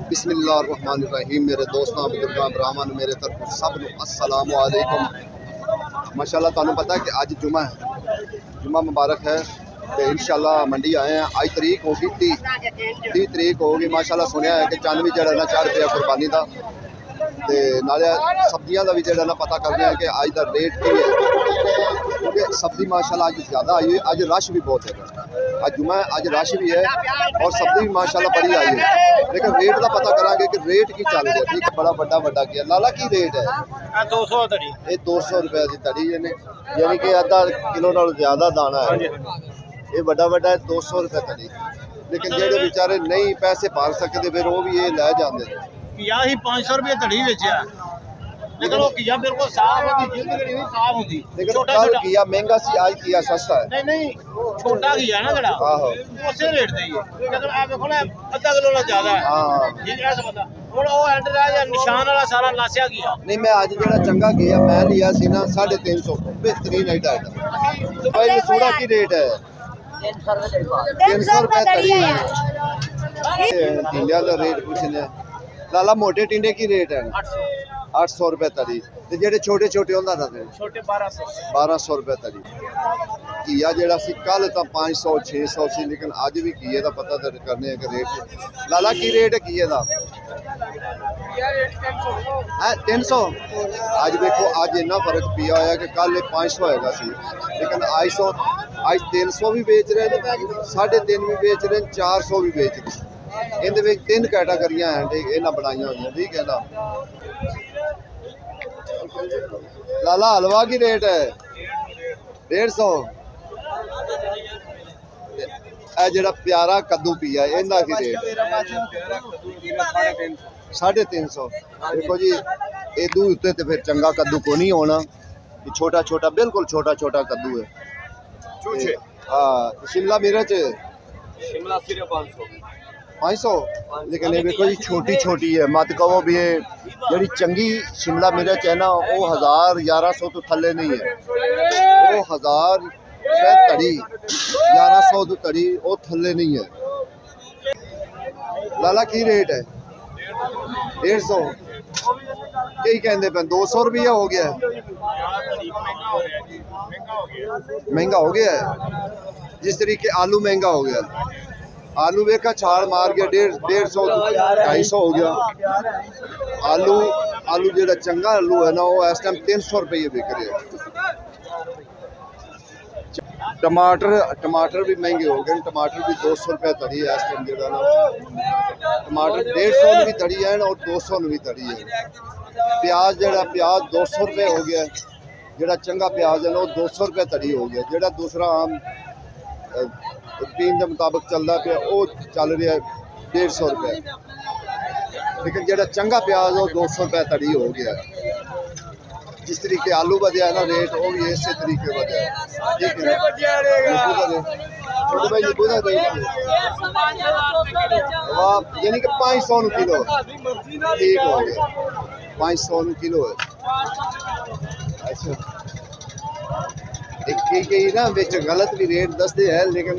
बिस्मिल्लाहिर्रहमानिर्रहीम। मेरे दोस्तों बुजुर्गों ब्राह्मण मेरे तरफ सब अस्सलाम वालेकुम। माशाल्लाह तुहानू पता है कि अज जुमा है, जुमा मुबारक है तो इंशाल्लाह मंडी आए हैं। अज तरीक होगी 30 तरीक होगी। माशाल्लाह सुनिया है कि चांद भी जड़ा ना चढ़ पिया कुर्बानी का, तो नाले सब्जियां का भी जड़ा ना पता करते हैं कि अज का रेट की है, क्योंकि सब्जी माशाल्लाह अज ज़्यादा आई है। अज रश भी बहुत है, अज जुमा है, अज रश भी है और सब्जी भी माशाल्लाह बड़ी आई है। लेकिन रेट का पता करा कि रेट की चल रहा है। ठीक है, बड़ा बड़ा बड़ा किया लाला की रेट है? 200 तड़ी। ये 200 रुपए की तड़ी है, यानी कि आधा किलो नाल ज़्यादा दाना है। ये बड़ा बड़ा है 200 रुपए तड़ी। लेकिन जेडे बेचारे नहीं पैसे भर सकते फिर वो भी ये लै जाते हैं। किया ही 500 रुपये तड़ी बेचा, लेकिन वो किया बिल्कुल साफ होती, जिंद भी साफ होती। लेकिन छोटा कल छोटा किया महंगा सी, आज किया सस्ता है। नहीं छोटा किया ना जड़ा आहो उसे रेट दे ही है। लेकिन आप देखो ना आधा किलो ना ज्यादा है। हाँ ठीक है समझा। और वो एंड या निशान वाला सारा लासिया किया। नहीं, मैं आज जरा चंगा किया मैं लिया सी ना 350 बेहतरीन आइटम। तो भाई सूड़ा की रेट है 300 रुपए तड़ी है। टिंडिया का रेट पूछने लाला, मोटे टिंडे की रेट है 800 रुपए तड़ी। ते जेडे छोटे छोटे होंदा था छोटे 1200 रुपए तड़ी। घिया जेड़ा सी कल तो 500 600 सी, लेकिन अज भी घिए का पता तो करने के रेट। लाला की रेट है घिए का? 300। अज देखो अज इन्ना फर्क पिया होया कि कल 500 होएगा सी, लेकिन आज 300 भी बेच रहे हैं, 350 भी बेच रहे हैं, 400 भी बेच रहे हैं। इहदे तीन कैटागरियां हैं, ठीक इन्हां बनाइया हुई, ठीक है ना। लाला हलवा की रेट है 150। जरा प्यारा कद्दू पिया इहदा की रेट 350। देखो जी इदू उत्ते तो फिर चंगा कद्दू को नहीं होना, छोटा छोटा बिल्कुल छोटा छोटा कद्दू है। हाँ शिमला मिर्च शिमला सिर्फ 500। लेकिन ये देखो जी छोटी छोटी है, मत कहो भी ये जी चंगी शिमला मिर्च है ना वो 1000 1100 तो थले नहीं है। वो 1000 तड़ी 1100 तो तड़ी वो थले नहीं है। लाला की रेट है 150। कई कहते पे 200 रुपया हो गया है, महंगा हो गया है। जिस तरीके आलू महंगा हो गया, आलू वेखा छाल मार गया 150 250 हो गया। आलू जो चंगा आलू है ना वो इस टाइम 300 रुपये बिक रहे हैं। टमाटर भी महंगे हो गए, टमाटर भी 200 रुपये तड़ी है इस टाइम जो ना। टमाटर 150 भी तड़ी है और 200 भी तड़ी है। प्याज प्याज 200 रुपये हो गया, जो चंगा प्याज है ना वो 200 रुपये तड़ी हो गया। जो दूसरा आम रूटीन के मुताबिक चलता पे वो चल रहा है 150 रुपये, लेकिन जो चंगा प्याज वो 200 रुपये तड़ी हो गया। जिस तरीके आलू बढ़िया है ना रेट वो भी इस तरीके बढ़िया है। छोटे भाई नींबू का रेट यानी कि 500 किलो ठीक हो गया, 500 किलो है। अच्छा कई ना बिच गलत भी रेट दसते हैं, लेकिन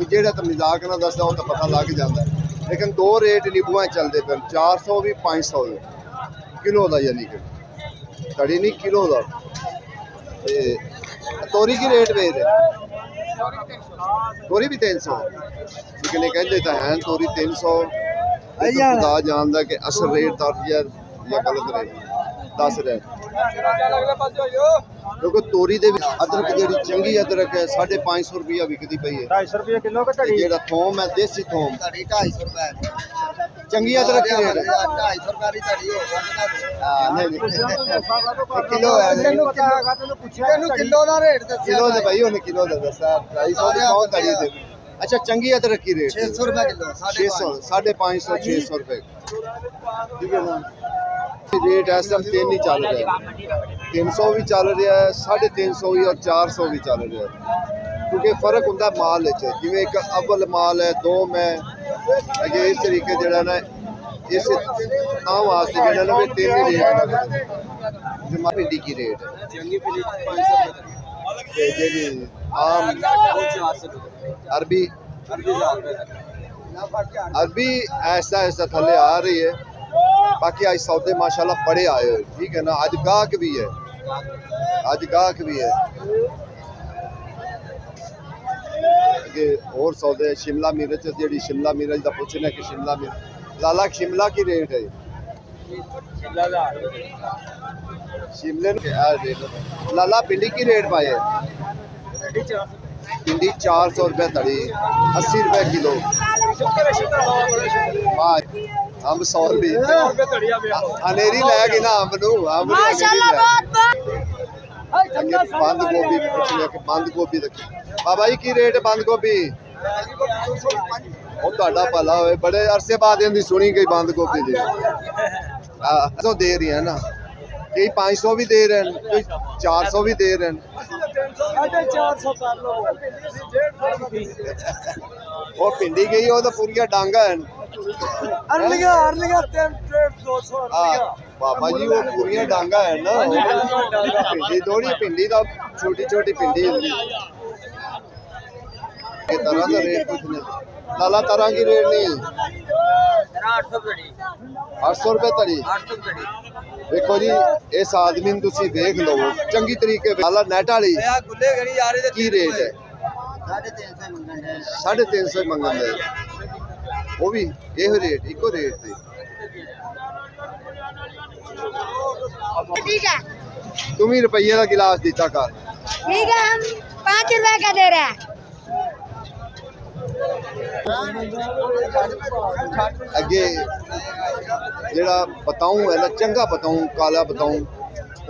जो तो मजाक ना दसदा वो तो पता लग जाता है। लेकिन दो रेट नींबुआ चलते पे 400 भी 500 भी किलो का, यानी कि तड़ी नहीं किलो का। तोरी की रेट बेच तोरी भी 300, लेकिन ये कहते तो हैं तोरी 300। खुदा जानता कि असल रेट दस या गलत रेट दस रहे। क्योंकि तोरी दे अदरक जी चंगी अदरक है 550 रुपया बिकती पई है। 250 रुपये किलो का जो थोम है देसी थोम 250 रुपए चंगी अदरक की रेट है 250 रुपए तड़ी हो किलो है किलो का रेट किलो दे भाई उन्हें किलो दे दसा 250 की कौन तड़ी दे। अच्छा चंगी अदरक की रेट 600 रुपए किलो 600 550 600 रुपए, ठीक है ना। रेट इस टाइम 3 ही चल रहा है, 300 भी चल रहा है, 350 भी और 400 भी चल रहा है। क्योंकि फर्क होता माल जिमें एक अव्वल माल है, दो में अगे इस तरीके जरा ना इस वास्ते जरा ना 3 ही रेट है। भिंडी की रेट है आम अरबी अरबी ऐसा ऐसा थले आ रही है। बाकी आज सौदे माशाल्लाह बड़े आए हुए, ठीक है ना। आज गाहक भी है, आज गाहक भी है। और सौदे शिमला मिर्च जी, शिमला मिर्च का पूछना कि शिमला मिर्च लाला शिमला की रेट है? शिमले रेट लाला भिंडी की रेट पाए? भिंडी 400 रुपये तड़ी, 80 रुपये किलो। अंब 100 रुपये अनेरी लैगी ना अंब नू। बंद गोभी पूछने कि बंद गोभी बाबा जी की रेट बंद गोभी? ਉਹ ਤੁਹਾਡਾ ਭਲਾ ਹੋਵੇ, बड़े अरसे बाद इनकी सुनी गई बंद गोभी दी। तो दे रही है ना, कई 500 भी दे रहे हैं, कोई 400 भी दे रहे हैं। वो भिंडी गई वो तो पूरी डांगा है। बाबा जी वो पूरी डांगा है ना, भिंडी थोड़ी, भिंडी तो छोटी छोटी भिंडी होती है। तरह का रेट कुछ नहीं लाला, तरह की रेट नहीं। 800 रुपये तड़ी। देखो जी इस आदमी ने तुसी देख लो चंगी तरीके लाला नेट वाली की रेट है? 350 मंगन है, वो भी यह रेट इको रेट थे। ठीक है, तुम ही रुपये का गिलास दीता कर। ठीक है, हम 5 रुपए का दे रहे हैं। अगे जेड़ा बताऊं है ना, चंगा बताऊं काला बताऊं,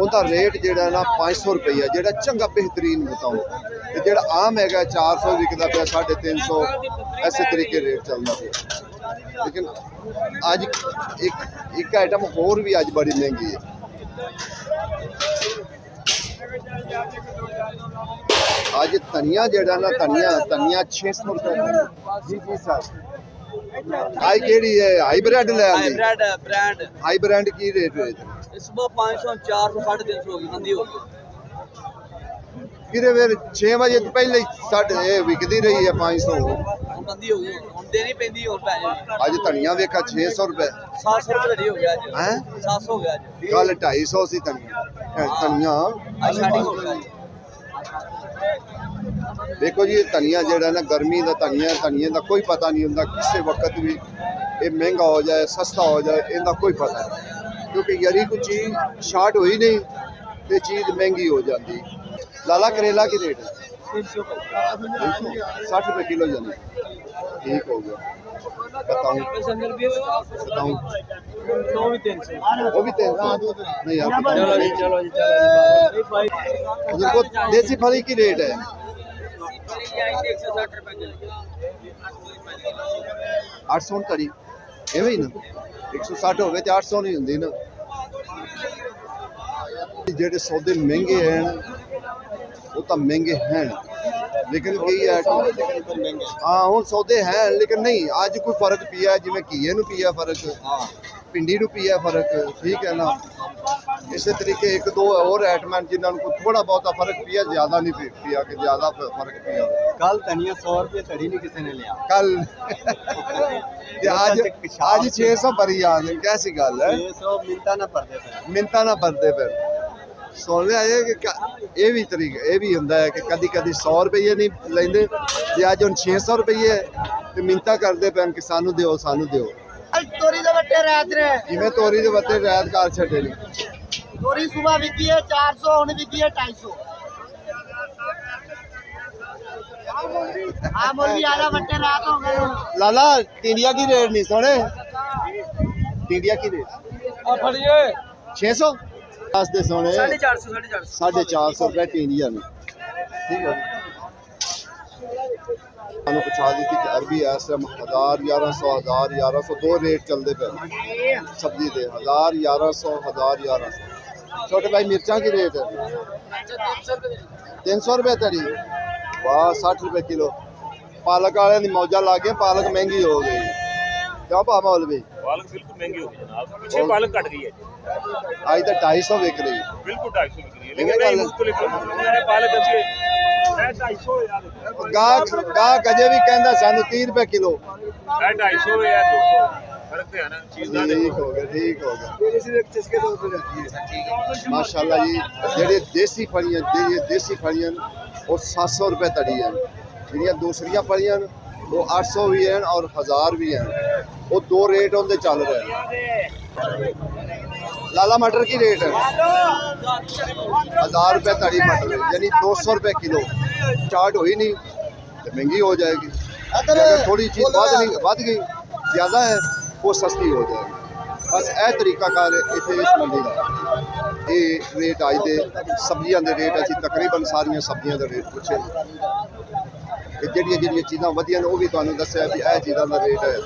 उनका रेट जेड़ा ना 500 रुपया, जेड़ा चंगा बेहतरीन बताऊं। ते जेड़ा आम हैगा 400 विकदा पिया, 350 ऐसे तरीके रेट चलता पिया। लेकिन आज एक आइटम होर भी आज बड़ी महंगी है। आज धनिया जेड़ा ना, धनिया 600 रुपये। जी जी सर। आई केड़ी है? हाईब्रिड ले आई। हाईब्रिड की रेट है? सुबह 500 400 350 होगी, मंदी होगी। किरे फिर 6 बजे तो पहले साढ़े विकदी रही है 500, मंदी होगी, हुन देनी पैंदी और पै जानी। आज धनिया वेखा 600 रुपये। 700 रुपये हो गया आज। हैं 700 हो गया आज। कल 250 सी धनिया। आज स्टार्टिंग हो गया। देखो जी धनिया जेड़ा ना, गर्मी का धनिया, धनिया का कोई पता नहीं होता, किसी वक्त भी ये महंगा हो जाए सस्ता हो जाए, इनका कोई पता नहीं। क्योंकि यदि कोई चीज़ शार्ट हुई नहीं तो चीज़ महंगी हो जाती। लाला करेला की रेट है? 60 रुपये किलो जाने। ठीक हो गया, बताऊँ बताऊँ वो भी 300 नहीं आप चलो देसी फली की रेट है? 800 तड़ी एवं ही ना, 160 हो गए तो 800 नहीं होंगी ना। जेडे सौदे महंगे हैं वो तो महंगे हैं, लेकिन कई है हाँ हूँ सौदे हैं, लेकिन नहीं आज कोई फर्क पिया, जिमें घीए नूं पिया फर्क, भिंडी नूं पिया फर्क, ठीक है ना। इस तरीके एक दो और आइटम जिन्होंने को थोड़ा बहुत फर्क पिया, ज्यादा नहीं पिया कि ज्यादा फर्क पिया। कल धनिया 100 रुपये तड़ी नहीं किसी ने लिया। कल आज 600 भरी आ गए, कैसी गल है? 600 मिनटा ना भरते पे। मिनटा ना भरते फिर सुन लिया ये भी तरीका ये भी होंदा है कि कदी कदी 100 रुपये नहीं लेंदे, ते अज हुण 600 रुपये ते मिन्नतां करदे पैन कि सानू दिओ सानू दिओ। तोरी दे वट्टे रात रे जिवें तोरी दे वट्टे रात कर छड्डे ने। तोरी सुबह विकी है 400, हुण विकी है 250। हां मौलवी आजा वट्टे रात हो गए। लाला टिंडिया की रेट नहीं सोने, टिंडिया की रेट आ फड़िए 600 दस दे सोने 450 रुपये टिंडिया ने। ठीक है मैंने पूछा दी थी कि अरबी है इस टाइम 1000 1100 दो रेट चलते पे सब्जी दे 1000 1100 1000 1100। छोटे भाई मिर्चा की रेट है 300 रुपये तड़ी, वाह 60 रुपये किलो। पालक वाले की मौजा ला के पालक महंगी हो गई, क्या भाव मौलवी? पालक बिल्कुल महंगी होगी जनाब, पीछे पालक कट गई है जी। आज तो 250 विक रही बिल्कुल 250 बिक रही है, लेकिन नहीं मुख्तलिफ पालक अच्छी है 250 यार, गाहक अजे भी कहता सानू 30 रुपए किलो। 250 या 200 फर्क तो है ना चीज का। ठीक हो गया माशाल्लाह जी। जेडे देसी फलियां वो 700 रुपए तड़ी है, ਜਿਹੜੀਆਂ दूसरियां फलियां वो 800 भी हैं और 1000 भी हैं। वो दो रेट उनके चल रहे हैं। लाला मटर की रेट है 1000 रुपए तड़ी मटर, यानी 200 रुपए किलो। स्टार्ट हुई नहीं तो महंगी हो जाएगी, अगर थोड़ी चीज़ बढ़ गई ज़्यादा है वो सस्ती हो जाएगी। बस यह तरीकाकार इतने इस मंडी का ये रेट अज दे सब्जियां दे रेट असीं तकरीबन सारियां सब्जियां दे रेट पूछे कि ਜਿਹੜੀਆਂ ਚੀਜ਼ਾਂ ਵਧੀਆ ਨੇ ਉਹ ਵੀ ਤੁਹਾਨੂੰ ਦੱਸਿਆ ਵੀ ਇਹ ਚੀਜ਼ਾਂ ਦਾ ਰੇਟ ਹੈ।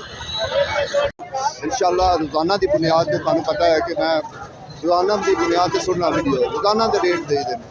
इंशाअल्लाह रोज़ाना की बुनियाद पर ਤੁਹਾਨੂੰ पता है कि मैं रोज़ाना की बुनियाद पर सुनना वीडियो रोज़ाना के रेट दे देना।